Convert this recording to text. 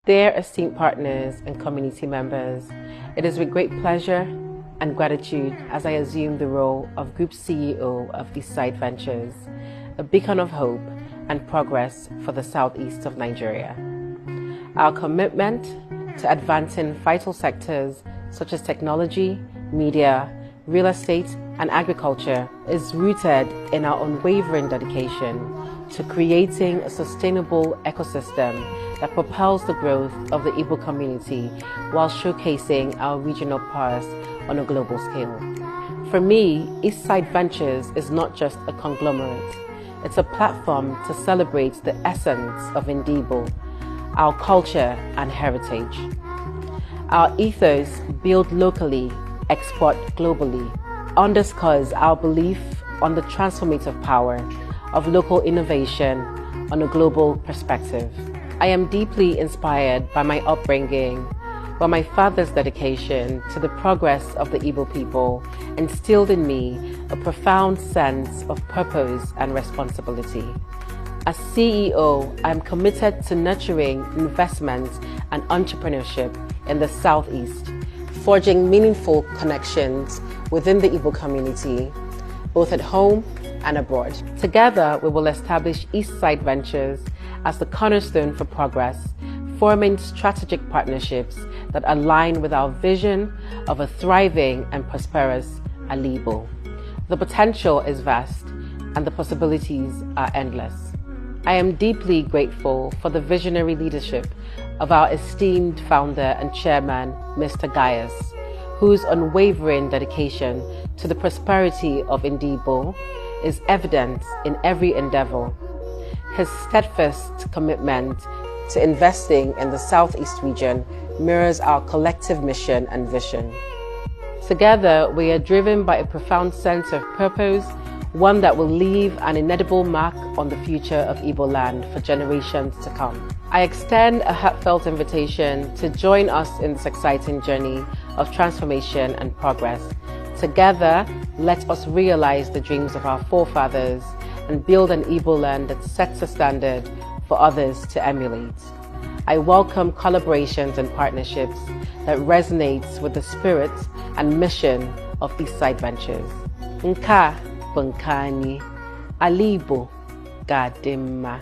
Dear esteemed partners and community members, it is with great pleasure and gratitude as I assume the role of Group CEO of Eastside Ventures, a beacon of hope and progress for the southeast of Nigeria. Our commitment to advancing vital sectors such as technology, media, real estate, and agriculture is rooted in our unwavering dedication to creating a sustainable ecosystem that propels the growth of the Igbo community while showcasing our regional prowess on a global scale. For me, Eastside Ventures is not just a conglomerate. It's a platform to celebrate the essence of Igbo, our culture and heritage. Our ethos, build locally, export globally, underscores our belief on the transformative power of local innovation on a global perspective. I am deeply inspired by my upbringing, by my father's dedication to the progress of the Igbo people instilled in me a profound sense of purpose and responsibility. As CEO, I am committed to nurturing investment and entrepreneurship in the Southeast, forging meaningful connections within the Igbo community, both at home and abroad. Together, we will establish Eastside Ventures as the cornerstone for progress, forming strategic partnerships that align with our vision of a thriving and prosperous Igbo. The potential is vast and the possibilities are endless. I am deeply grateful for the visionary leadership of our esteemed founder and chairman, Mr. Gaius, whose unwavering dedication to the prosperity of Igbo is evident in every endeavor. His steadfast commitment to investing in the Southeast region mirrors our collective mission and vision. Together, we are driven by a profound sense of purpose, one that will leave an indelible mark on the future of Igbo land for generations to come. I extend a heartfelt invitation to join us in this exciting journey of transformation and progress. Together, let us realize the dreams of our forefathers and build an Igbo land that sets a standard for others to emulate. I welcome collaborations and partnerships that resonates with the spirit and mission of Eastside Ventures. Nka bụ nke anyị, ala Igbo ga-adị mma.